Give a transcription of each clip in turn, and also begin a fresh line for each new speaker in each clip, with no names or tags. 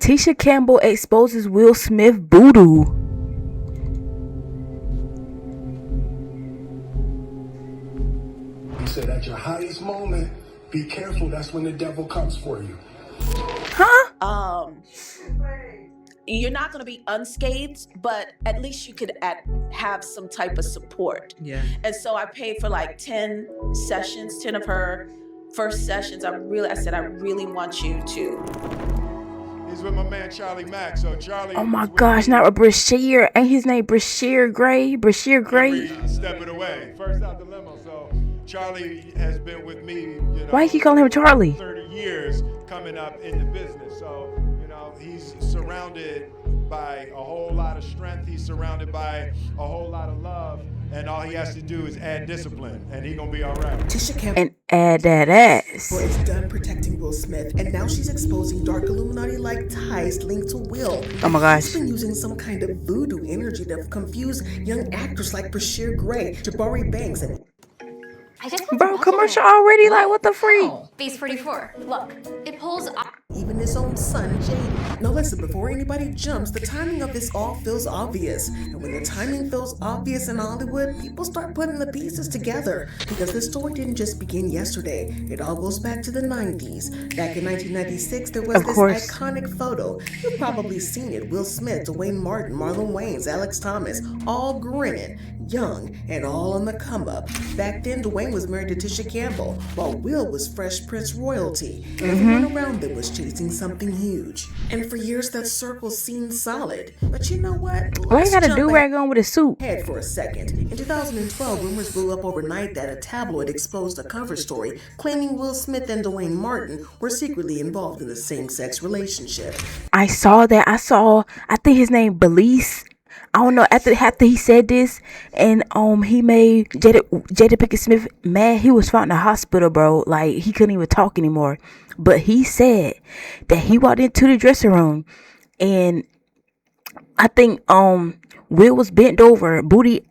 Tisha Campbell exposes Will Smith voodoo.
He said, at your highest moment, be careful. That's when the devil comes for you.
Huh?
You're not going to be unscathed, but at least you could have some type of support.
Yeah.
And so I paid for like 10 sessions, 10 of her first sessions. I said, I really want you to.
He's with my man Charlie Mack. So Charlie.
Oh my gosh, not a Brashear. Ain't his name Brashear Gray? Brashear Gray?
Stepping away. First out the limo. So Charlie has been with me, you know.
Why you keep calling him Charlie?
30 years coming up in the business. So, you know, he's surrounded by a whole lot of strength. He's surrounded by a whole lot of love. And all he has to do is add discipline, and he gonna be all right.
Tisha Campbell
And add that ass.
is done protecting Will Smith, and now she's exposing dark Illuminati-like ties linked to Will.
Oh my gosh.
She's been using some kind of voodoo energy to confuse young actors like Brashear Gray, Jabari Banks, and
Bro, commercial already? Like, what the freak?
Base 44. Look, it pulls
even his own son, Jaden. Now listen, before anybody jumps, the timing of this all feels obvious. And when the timing feels obvious in Hollywood, people start putting the pieces together. Because this story didn't just begin yesterday. It all goes back to the 90s. Back in 1996, there was this iconic photo. You've probably seen it. Will Smith, Dwayne Martin, Marlon Wayans, Alex Thomas, all grinning, young, and all on the come up. Back then, Dwayne was married to Tisha Campbell, while Will was Fresh Prince royalty. Everyone around them was chasing something huge. And for years, that circle seemed solid. But you know what?
Why you got a do-rag on with a suit?
Head for a second. In 2012, rumors blew up overnight that a tabloid exposed a cover story claiming Will Smith and Dwayne Martin were secretly involved in a same-sex relationship.
I saw that. I think his name Belize. I don't know, after he said this, and he made Jada Pinkett Smith mad. He was found in the hospital, bro. Like, he couldn't even talk anymore. But he said that he walked into the dressing room, and I think Will was bent over, booty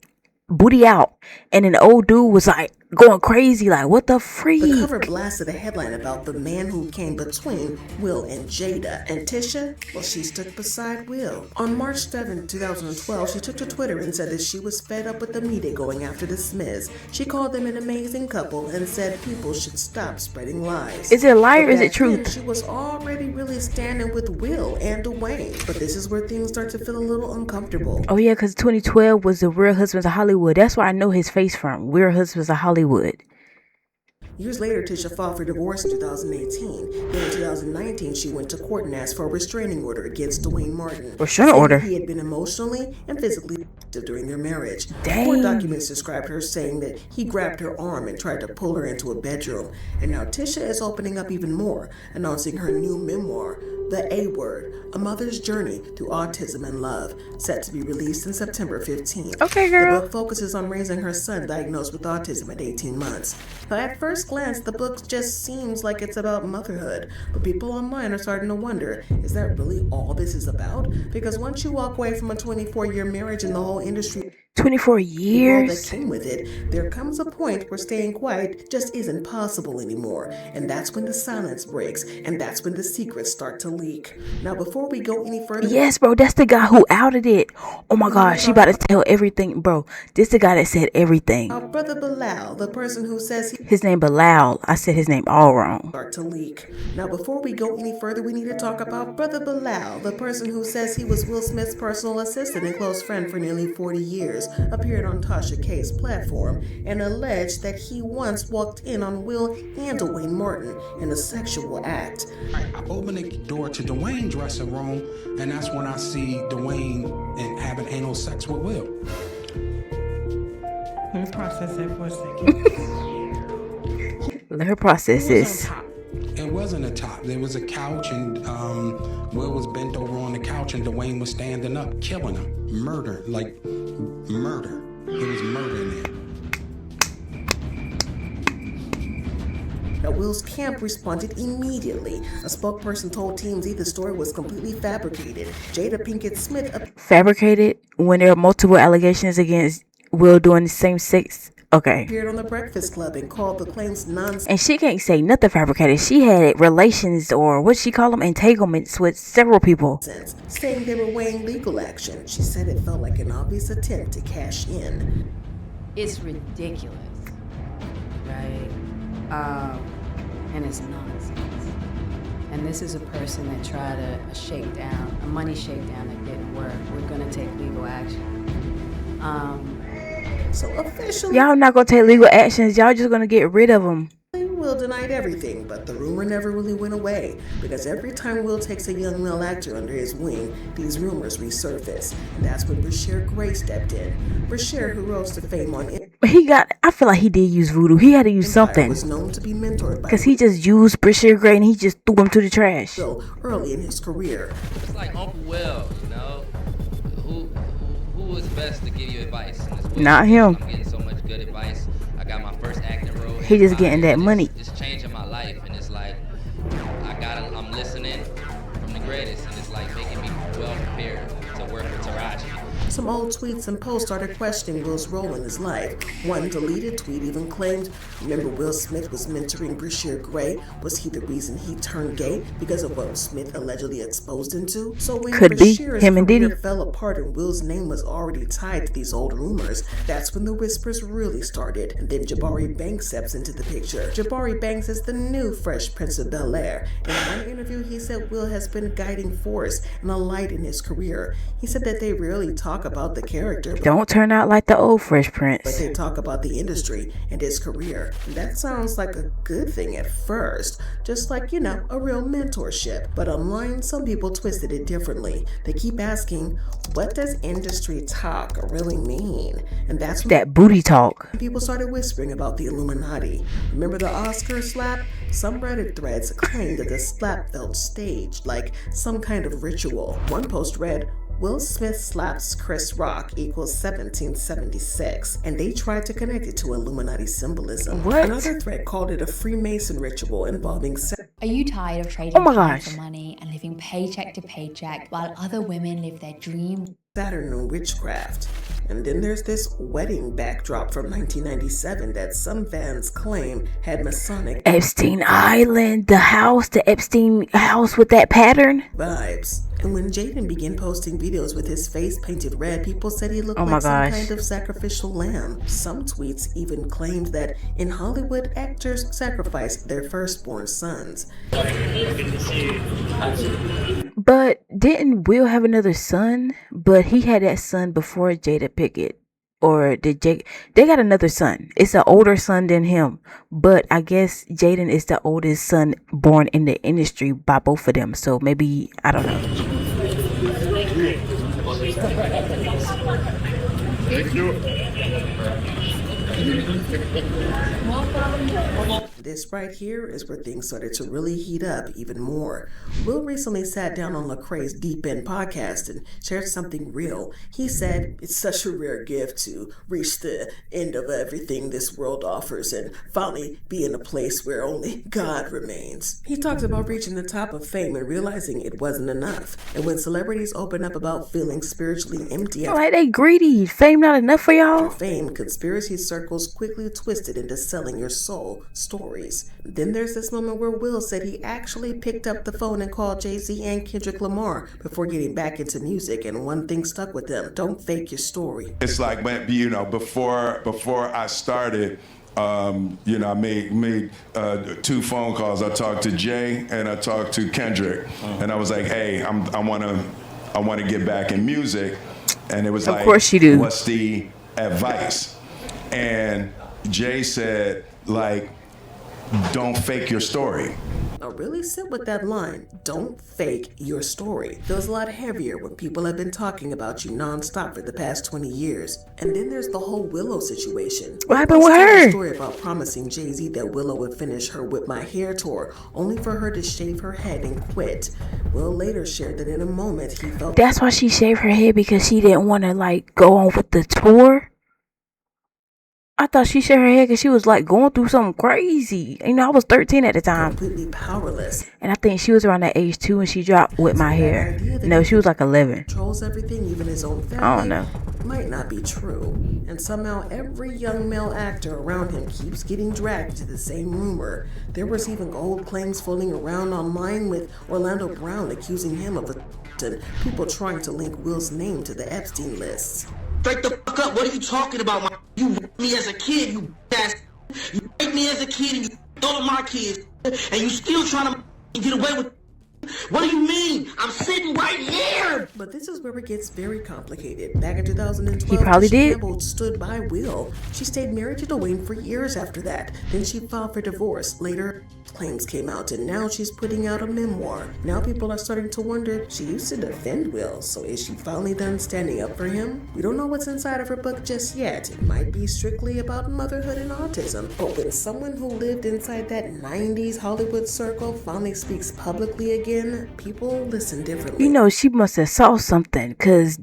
out, and then the old dude was like going crazy, like, what the freak?
The cover blasted a headline about the man who came between Will and Jada. And Tisha, well, she stuck beside Will. On March 7, 2012, she took to Twitter and said that she was fed up with the media going after the Smiths. She called them an amazing couple and said people should stop spreading lies.
Is it a lie or is it
Then,
truth?
she was already really standing with Will and Dwayne. But this is where things start to feel a little uncomfortable.
Oh yeah, because 2012 was the Real Husbands of Hollywood. That's where I know his face from. Real Husbands of Hollywood.
Years later, Tisha filed for divorce in 2018. Then in 2019, she went to court and asked for a restraining order against Dwayne Martin.
Restraining order?
He had been emotionally and physically abusive during their marriage.
Dang.
Court documents described her saying that he grabbed her arm and tried to pull her into a bedroom. And now Tisha is opening up even more, announcing her new memoir, The A Word, A Mother's Journey Through Autism and Love, set to be released in September 15th.
Okay, girl.
The book focuses on raising her son diagnosed with autism at 18 months. Now, at first glance, the book just seems like it's about motherhood, but people online are starting to wonder, is that really all this is about? Because once you walk away from a 24-year marriage and the whole industry
24
all
years.
that came with it, there comes a point where staying quiet just isn't possible anymore. And that's when the silence breaks, and that's when the secrets start to leak. Now, before we go any further...
Yes, bro, that's the guy who outed it. Oh my gosh, she about to tell everything. Bro, this the guy that said everything.
Our brother Bilal, the person who says he...
His name Bilal. I said his name all wrong.
Start to leak. Now, before we go any further, we need to talk about brother Bilal, the person who says he was Will Smith's personal assistant and close friend for nearly 40 years, appeared on Tasha K's platform and alleged that he once walked in on Will and Dwayne Martin in a sexual act.
I open the door to Dwayne's dressing room, and that's when I see Dwayne and having anal sex with Will.
Let me process that for a second.
Let her process this.
It wasn't a top. There was a couch, and Will was bent over on the couch, and Dwayne was standing up, killing him. Murder. He was murdering him.
Now, Will's camp responded immediately. A spokesperson told TMZ the story was completely fabricated. Jada Pinkett Smith...
Fabricated when there are multiple allegations against Will doing the same sex Okay.
Appeared on the Breakfast Club and called the claims nonsense.
And she can't say nothing fabricated. She had relations, or what she call them, entanglements with several people.
Saying they were weighing legal action. She said it felt like an obvious attempt to cash in.
It's ridiculous, right? And it's nonsense. And this is a person that tried a money shakedown that didn't work. We're gonna take legal action.
So officially,
Y'all not gonna take legal actions. Y'all just gonna get rid of them.
Will denied everything, but the rumor never really went away because every time Will takes a young male actor under his wing, these rumors resurface, and that's when Brashear Gray stepped in. Brashear, who rose to fame on
I feel like he did use voodoo. He had to use something.
Was known to be mentored by
because he just used Brashear Gray and he just threw him to the trash.
So early in his career,
it's like Uncle Will, you know. Who is best to give you advice?
Not him.
I'm getting so much good advice. I got my first acting role.
He just getting that money.
It's changing my life, and it's like I'm listening from the greatest, and it's like making me well prepared to work with Taraji.
Some old tweets and posts started questioning Will's role in his life. One deleted tweet even claimed, remember Will Smith was mentoring Brashear Gray? Was he the reason he turned gay because of what Smith allegedly exposed him to? So when Brashear's career fell apart and Will's name was already tied to these old rumors, that's when the whispers really started. And then Jabari Banks steps into the picture. Jabari Banks is the new Fresh Prince of Bel-Air. In one interview, he said Will has been a guiding force and a light in his career. He said that they rarely talk about the character.
Don't turn out like the old Fresh Prince.
But they talk about the industry and his career. And that sounds like a good thing at first. Just like, a real mentorship. But online, some people twisted it differently. They keep asking, what does industry talk really mean? And that's when
that booty talk.
People started whispering about the Illuminati. Remember the Oscar slap? Some Reddit threads claimed that the slap felt staged, like some kind of ritual. One post read, Will Smith slaps Chris Rock equals 1776, and they tried to connect it to Illuminati symbolism.
What?
Another thread called it a Freemason ritual involving
Are you tired of trading time for money and living paycheck to paycheck while other women live their dream?
Saturn and witchcraft. And then there's this wedding backdrop from 1997 that some fans claim had Masonic
Epstein Island, the Epstein house with that pattern
vibes. And when Jaden began posting videos with his face painted red, people said he looked like some kind of sacrificial lamb. Some tweets even claimed that in Hollywood, actors sacrificed their firstborn sons.
But didn't Will have another son? But he had that son before Jada Pinkett. Or did they got another son. It's an older son than him. But I guess Jaden is the oldest son born in the industry by both of them. So maybe, I don't know.
Thank you.
This right here is where things started to really heat up even more. Will recently sat down on Lecrae's Deep End podcast and shared something real. He said, it's such a rare gift to reach the end of everything this world offers and finally be in a place where only God remains. He talks about reaching the top of fame and realizing it wasn't enough. And when celebrities open up about feeling spiritually empty
like they greedy, fame not enough for y'all.
Fame, conspiracy circles quickly twisted into selling your soul stories. Then there's this moment where Will said he actually picked up the phone and called Jay-Z and Kendrick Lamar before getting back into music, and one thing stuck with them: don't fake your story.
It's like when before I started, I made 2 phone calls. I talked to Jay and I talked to Kendrick, and I was like, hey, I want to get back in music, and it was
of course you do.
What's the advice? And Jay said, like, don't fake your story.
Now really sit with that line, don't fake your story. Feels a lot heavier when people have been talking about you nonstop for the past 20 years. And then there's the whole Willow situation.
What happened with her?
A story about promising Jay-Z that Willow would finish her Whip My Hair tour, only for her to shave her head and quit. Will later shared that in a moment he felt...
That's why she shaved her head, because she didn't want to, go on with the tour? I thought she shaved her head because she was going through something crazy. I was 13 at the time.
Completely powerless.
And I think she was around that age too when she dropped With My Hair. No, she was 11.
Controls everything, even his own family.
I don't know.
might not be true, and somehow every young male actor around him keeps getting dragged into the same rumor. There was even old claims floating around online with Orlando Brown accusing him of and people trying to link Will's name to the Epstein lists.
Straight the fuck up, what are you talking about, man? You raped me as a kid, you ass. You raped me as a kid and you all of my kids, and you still trying to get away with. What do you mean? I'm sitting right here!
But this is where it gets very complicated. Back in 2012,
He probably
Tisha
did.
Campbell stood by Will. She stayed married to Dwayne for years after that. Then she filed for divorce. Later, claims came out, and now she's putting out a memoir. Now people are starting to wonder, she used to defend Will, so is she finally done standing up for him? We don't know what's inside of her book just yet. It might be strictly about motherhood and autism. But when someone who lived inside that 90s Hollywood circle finally speaks publicly again, people listen differently.
You know, she must have saw something, because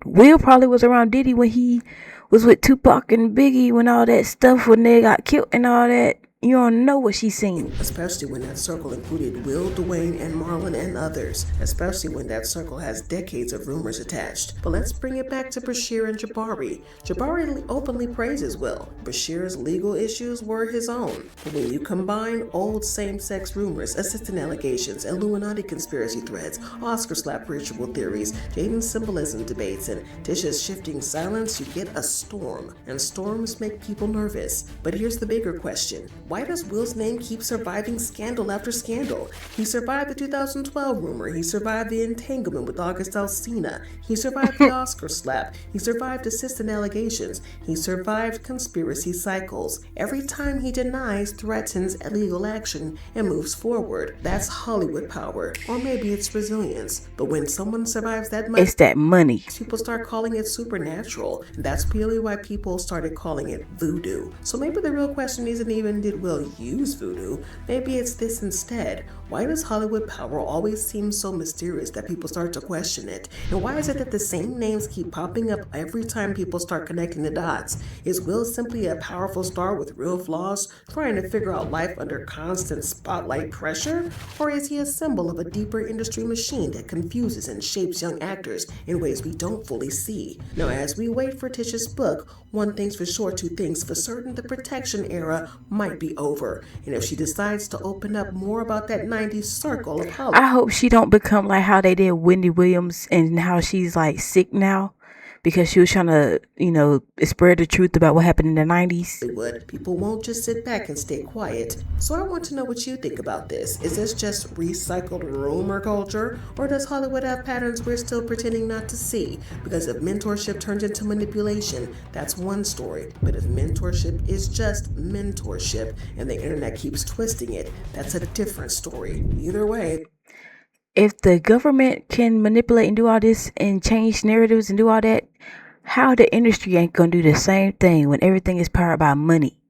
Will probably was around Diddy when he was with Tupac and Biggie, when all that stuff, when they got killed and all that. You don't know what she's seen.
Especially when that circle included Will, Dwayne, and Marlon and others. Especially when that circle has decades of rumors attached. But let's bring it back to Bashir and Jabari. Jabari openly praises Will. Bashir's legal issues were his own. But when you combine old same-sex rumors, assistant allegations, Illuminati conspiracy threads, Oscar slap ritual theories, Jaden's symbolism debates, and Tisha's shifting silence, you get a storm. And storms make people nervous. But here's the bigger question. Why does Will's name keep surviving scandal after scandal? He survived the 2012 rumor. He survived the entanglement with August Alsina. He survived the Oscar slap. He survived assistant allegations. He survived conspiracy cycles. Every time he denies, threatens illegal action, and moves forward. That's Hollywood power. Or maybe it's resilience. But when someone survives that much,
It's that money.
people start calling it supernatural. That's purely why people started calling it voodoo. So maybe the real question isn't even did Will use voodoo? Maybe it's this instead. Why does Hollywood power always seem so mysterious that people start to question it? And why is it that the same names keep popping up every time people start connecting the dots? Is Will simply a powerful star with real flaws, trying to figure out life under constant spotlight pressure? Or is he a symbol of a deeper industry machine that confuses and shapes young actors in ways we don't fully see? Now, as we wait for Tisha's book, one thing's for sure, two things for certain: the protection era might be over. And if she decides to open up more about that 90s circle of Hollywood,
I hope she don't become like how they did Wendy Williams, and how she's like sick now because she was trying to, spread the truth about what happened in the 90s.
people won't just sit back and stay quiet. So I want to know what you think about this. Is this just recycled rumor culture, or does Hollywood have patterns we're still pretending not to see? Because if mentorship turns into manipulation, that's one story. But if mentorship is just mentorship and the internet keeps twisting it, that's a different story. Either way,
If the government can manipulate and do all this and change narratives and do all that, how the industry ain't gonna do the same thing when everything is powered by money?